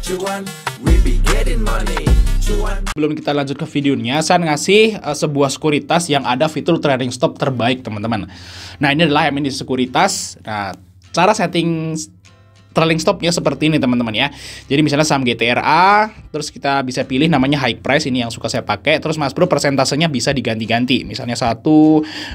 Cuan, we be getting money. Cuan. Sebelum kita lanjut ke videonya, saya ngasih sebuah sekuritas yang ada fitur trading stop terbaik, teman-teman. Nah, ini adalah MND sekuritas. Nah, cara setting trailing stopnya seperti ini, teman-teman ya. Jadi misalnya saham GTRA, terus kita bisa pilih namanya high price, ini yang suka saya pakai. Terus Mas Bro persentasenya bisa diganti-ganti. Misalnya 1,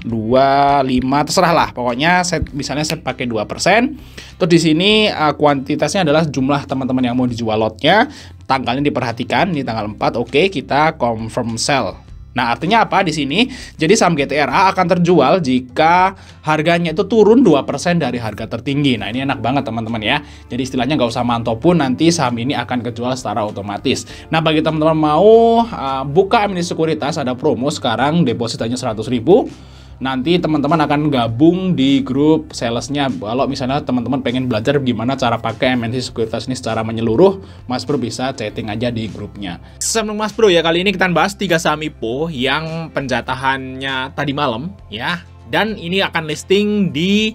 2, 5, terserah lah. Pokoknya misalnya saya pakai 2%. Terus di sini kuantitasnya adalah jumlah teman-teman yang mau dijual lotnya. Tanggalnya diperhatikan, ini tanggal 4. Oke, kita confirm sell. Nah, artinya apa di sini? Jadi saham GTRA akan terjual jika harganya itu turun 2% dari harga tertinggi. Nah, ini enak banget teman-teman ya. Jadi istilahnya nggak usah mantau pun, nanti saham ini akan kejual secara otomatis. Nah, bagi teman-teman mau buka MND sekuritas, ada promo sekarang, deposit hanya 100.000. Nanti teman-teman akan gabung di grup salesnya. Kalau misalnya teman-teman pengen belajar gimana cara pakai MND sekuritas ini secara menyeluruh, Mas Bro bisa chatting aja di grupnya. Sama Mas Bro ya, kali ini kita bahas 3 saham IPO yang penjatahannya tadi malam ya. Dan ini akan listing di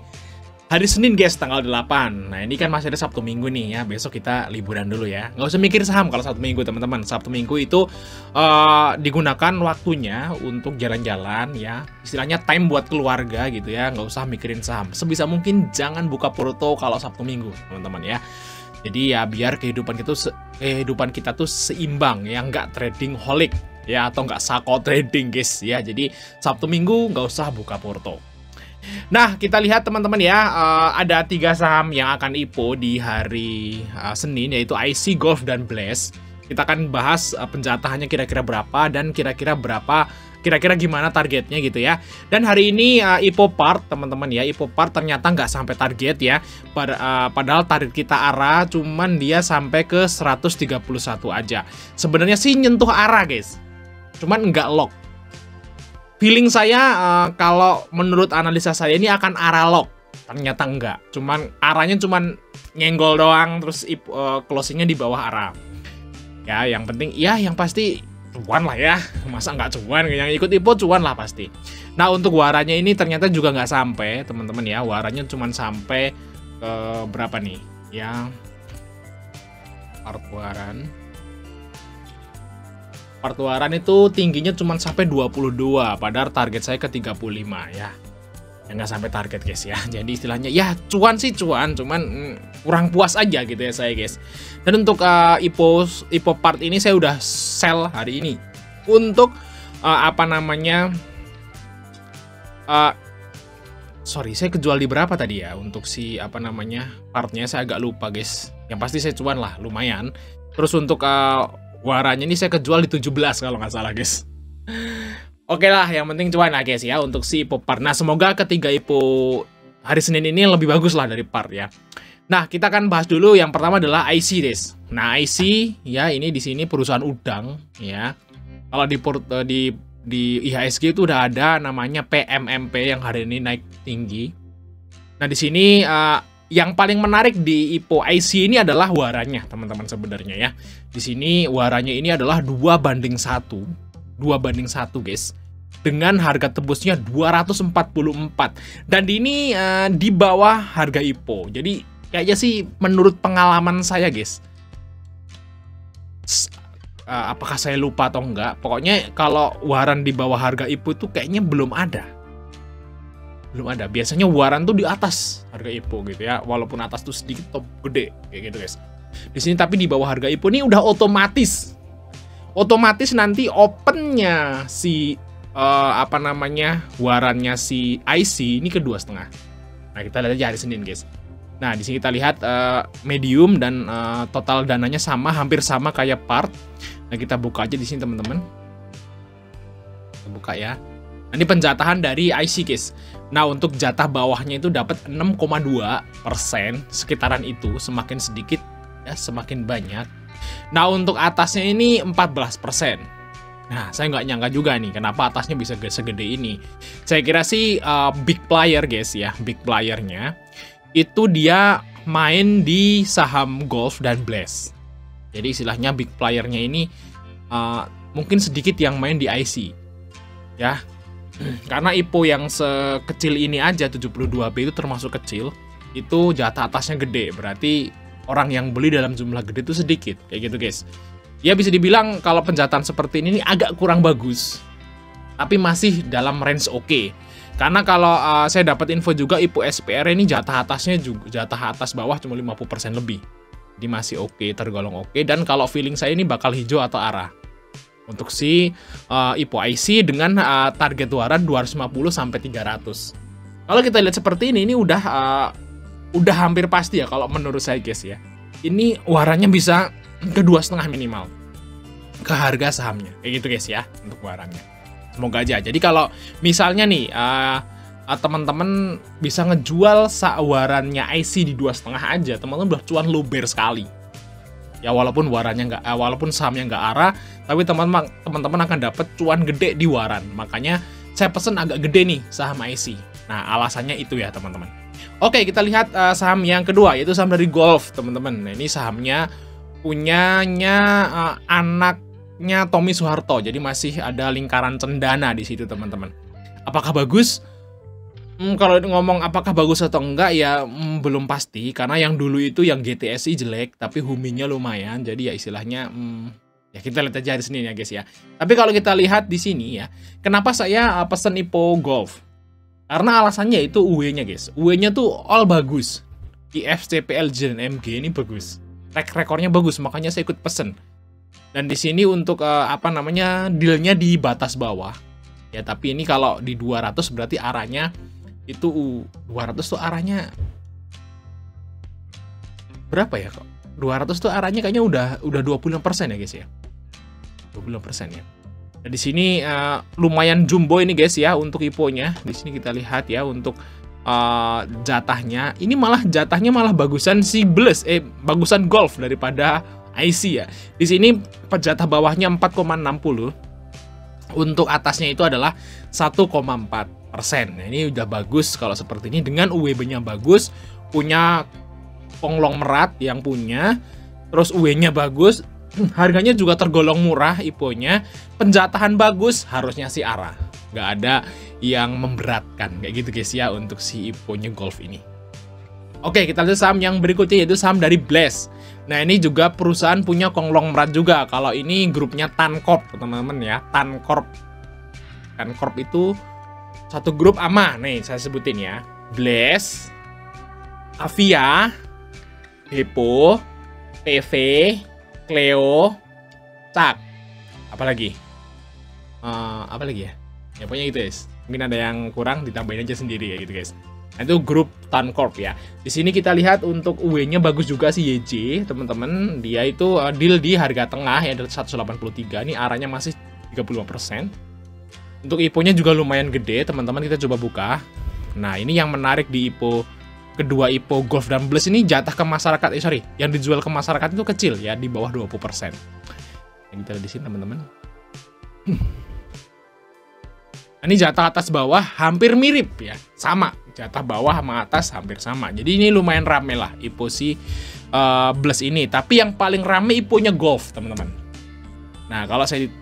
hari Senin guys, tanggal 8. Nah, ini kan masih ada Sabtu Minggu nih ya. Besok kita liburan dulu ya. Nggak usah mikir saham kalau Sabtu Minggu, teman-teman. Sabtu Minggu itu digunakan waktunya untuk jalan-jalan ya. Istilahnya time buat keluarga gitu ya. Nggak usah mikirin saham. Sebisa mungkin jangan buka porto kalau Sabtu Minggu, teman-teman ya. Jadi ya biar kehidupan kita tuh seimbang ya. Nggak trading holic ya. Atau nggak sako trading guys ya. Jadi Sabtu Minggu nggak usah buka porto. Nah, kita lihat teman-teman ya, ada 3 saham yang akan IPO di hari Senin, yaitu IC, Golf, dan Blast. Kita akan bahas penjatahannya kira-kira berapa, dan kira-kira gimana targetnya gitu ya. Dan hari ini IPO part, teman-teman ya, IPO part ternyata nggak sampai target ya. Padahal target kita arah, cuman dia sampai ke 131 aja. Sebenarnya sih nyentuh arah guys, cuman nggak lock. Feeling saya kalau menurut analisa saya ini akan arah lock. Ternyata enggak. Arahnya cuman nyenggol doang, terus closingnya di bawah arah. Ya, yang penting ya yang pasti cuan lah ya. Masa nggak cuan? Yang ikut IPO cuan lah pasti. Nah, untuk waranya ini ternyata juga nggak sampai, teman-teman ya. Waranya cuman sampai ke berapa nih? Yang Partuaran itu tingginya cuma sampai 22, padahal target saya ke 35 ya. Ya nggak sampai target guys ya. Jadi istilahnya ya cuan sih cuan, cuman kurang puas aja gitu ya saya guys. Dan untuk IPO part ini saya udah sell hari ini. Untuk sorry, saya kejual di berapa tadi ya? Untuk si partnya saya agak lupa guys. Yang pasti saya cuan lah, lumayan. Terus untuk waranya ini saya kejual di 17 kalau nggak salah guys. Oke lah, yang penting cuan lah guys ya untuk si IPO part. Nah, semoga ketiga IPO hari Senin ini lebih bagus lah dari part ya. Nah, kita akan bahas dulu yang pertama adalah IC guys. Nah, IC ya ini di sini perusahaan udang ya. Kalau di IHSG itu udah ada namanya PMMP yang hari ini naik tinggi. Nah, di sini yang paling menarik di IPO IC ini adalah waranya, teman-teman sebenarnya ya. Di sini waranya ini adalah 2:1. 2:1 guys. Dengan harga tembusnya 244. Dan ini di bawah harga IPO. Jadi kayaknya sih menurut pengalaman saya guys. Apakah saya lupa atau enggak? Pokoknya kalau waran di bawah harga IPO itu kayaknya belum ada. Biasanya waran tuh di atas harga IPO gitu ya, walaupun atas tuh sedikit top gede kayak gitu guys. Di sini tapi di bawah harga IPO ini udah otomatis nanti opennya si warannya si IC ini ke 2,5. Nah, kita lihat aja hari Senin guys. Nah, di sini kita lihat medium dan total dananya hampir sama kayak part. Nah, kita buka aja di sini teman-teman. Kita buka ya. Nah, ini penjatahan dari IC guys. Nah, untuk jatah bawahnya itu dapat 6,2%, sekitaran itu, semakin sedikit ya semakin banyak. Nah, untuk atasnya ini 14%. Nah, saya nggak nyangka juga nih kenapa atasnya bisa segede ini. Saya kira sih big player guys ya, big playernya itu dia main di saham Golf dan Blast. Jadi istilahnya big playernya ini mungkin sedikit yang main di IC ya. Karena IPO yang sekecil ini aja 72B itu termasuk kecil, itu jatah atasnya gede, berarti orang yang beli dalam jumlah gede itu sedikit, kayak gitu guys. Ya bisa dibilang kalau penjataan seperti ini agak kurang bagus, tapi masih dalam range oke. Karena kalau saya dapat info juga IPO SPR ini jatah atasnya juga, jatah atas bawah cuma 50% lebih. Jadi masih oke, tergolong oke. Dan kalau feeling saya ini bakal hijau atau arah untuk si IPO IC dengan target waran 250-300. Kalau kita lihat seperti ini udah hampir pasti ya kalau menurut saya guys ya. Ini warannya bisa ke 2,5 minimal ke harga sahamnya, kayak gitu guys ya untuk warannya. Semoga aja. Jadi kalau misalnya nih teman-teman bisa ngejual warannya IC di 2,5 aja, teman-teman udah cuan luber sekali. Ya walaupun warannya nggak, walaupun sahamnya nggak arah, tapi teman-teman akan dapat cuan gede di waran. Makanya saya pesen agak gede nih saham IC. Nah alasannya itu ya teman-teman. Oke, kita lihat saham yang kedua, yaitu saham dari Golf, teman-teman. Nah, ini sahamnya punyanya anaknya Tommy Soeharto, jadi masih ada lingkaran cendana di situ, teman-teman. Apakah bagus? Kalau ngomong apakah bagus atau enggak ya belum pasti, karena yang dulu itu yang GTSI jelek, tapi huminya lumayan, jadi ya istilahnya ya kita lihat aja di sini ya guys ya. Tapi kalau kita lihat di sini ya, kenapa saya pesen IPO Golf? Karena alasannya itu UE-nya guys. UE-nya tuh all bagus. IFCPL dan MG ini bagus. Track rekornya bagus, makanya saya ikut pesen. Dan di sini untuk dealnya di batas bawah. Ya tapi ini kalau di 200 berarti arahnya itu 200 tuh arahnya berapa ya kok? 200 tuh arahnya kayaknya udah 25% ya guys ya. 25% ya. Nah, di sini lumayan jumbo ini guys ya untuk IPO-nya. Di sini kita lihat ya untuk jatahnya. Ini jatahnya malah bagusan si bagusan Golf daripada IC ya. Di sini jatah bawahnya 4,60. Untuk atasnya itu adalah 1,4%. Nah, ini udah bagus kalau seperti ini dengan UWB-nya bagus, punya konglomerat yang punya, terus UE-nya bagus. Harganya juga tergolong murah IPO-nya, penjatahan bagus, harusnya sih arah. Nggak ada yang memberatkan, kayak gitu guys ya untuk si IPO-nya Golf ini. Oke, kita lihat saham yang berikutnya yaitu saham dari Blast. Nah, ini juga perusahaan punya konglomerat juga. Kalau ini grupnya Tancorp, teman-teman ya. Tancorp itu satu grup ama. Nih, saya sebutin ya. Blast, Avia, Depo, PV, Cleo, Cak, apalagi ya? Ya pokoknya itu guys. Mungkin ada yang kurang, ditambahin aja sendiri ya gitu guys. Nah, itu grup Tancorp ya. Di sini kita lihat untuk UE-nya bagus juga si YJ, teman-teman. Dia itu deal di harga tengah ya, 183. Ini arahnya masih 35%. Untuk IPO-nya juga lumayan gede, teman-teman. Kita coba buka. Nah, ini yang menarik di IPO kedua IPO Golf dan Blast ini jatah ke masyarakat, yang dijual ke masyarakat itu kecil ya, di bawah 20%. Yang kita lihat di sini teman-teman. Ini jatah atas bawah hampir mirip ya, sama. Jatah bawah sama atas hampir sama. Jadi ini lumayan rame lah IPO si Blast ini. Tapi yang paling rame IPO-nya Golf, teman-teman. Nah,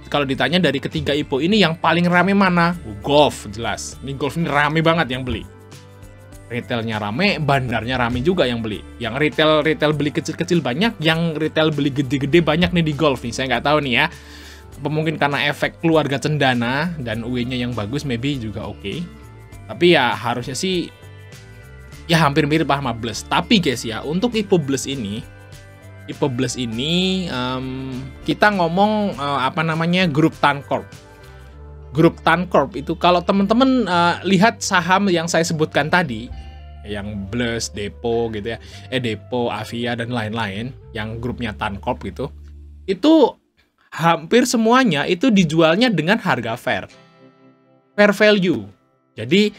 kalau ditanya dari ketiga IPO ini yang paling rame mana? Golf jelas. Ini Golf ini rame banget yang beli. Retailnya rame, bandarnya rame juga yang beli. Yang retail beli kecil-kecil banyak, yang retail beli gede-gede banyak nih di Golf nih. Saya nggak tahu nih ya. Mungkin karena efek keluarga cendana dan UE-nya yang bagus, maybe juga oke. Tapi ya harusnya sih ya hampir mirip sama Blast. Tapi guys ya, untuk IPO Blast ini kita ngomong grup Tancorp. Grup Tancorp itu kalau teman-teman lihat saham yang saya sebutkan tadi, yang Blast, Depo gitu ya, Depo, Avia dan lain-lain, yang grupnya Tancorp gitu, itu hampir semuanya itu dijualnya dengan harga fair value. Jadi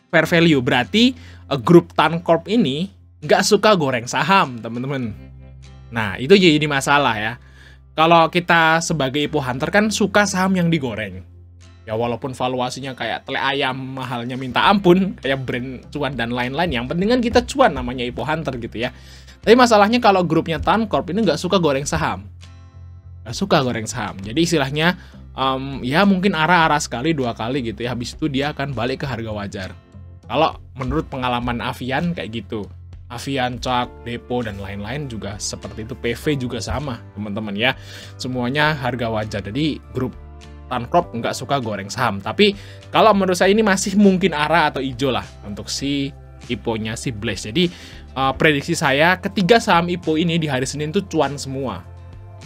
fair value berarti grup Tancorp ini nggak suka goreng saham, teman-teman. Nah, itu jadi masalah ya. Kalau kita sebagai IPO hunter kan suka saham yang digoreng. Ya walaupun valuasinya kayak tele ayam mahalnya minta ampun, kayak brand cuan dan lain-lain, yang penting kan kita cuan, namanya IPO hunter gitu ya. Tapi masalahnya kalau grupnya Tancorp ini nggak suka goreng saham. Nggak suka goreng saham. Jadi istilahnya ya mungkin arah-arah sekali, 2 kali gitu ya. Habis itu dia akan balik ke harga wajar. Kalau menurut pengalaman Avian kayak gitu. Aviancak, Depo, dan lain-lain juga seperti itu. PV juga sama, teman-teman ya. Semuanya harga wajar. Jadi grup Tankrop nggak suka goreng saham. Tapi kalau menurut saya ini masih mungkin arah atau hijau lah untuk si IPO-nya si Blaze. Jadi prediksi saya ketiga saham IPO ini di hari Senin tuh cuan semua.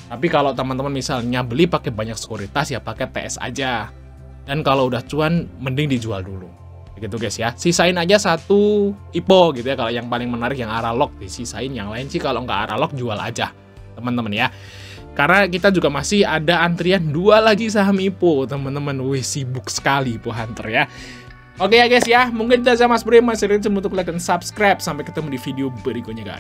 Tapi kalau teman-teman misalnya beli pakai banyak sekuritas ya pakai TS aja. Dan kalau udah cuan mending dijual dulu. Begitu guys ya. Sisain aja satu IPO gitu ya. Kalau yang paling menarik yang arah lock disisain, yang lain sih kalau nggak arah lock jual aja, teman-teman ya. Karena kita juga masih ada antrian 2 lagi saham IPO, teman-teman. Wih, sibuk sekali IPO Hunter ya. Oke ya guys ya, mungkin kita sama Mas Bro masih untuk like dan subscribe. Sampai ketemu di video berikutnya guys.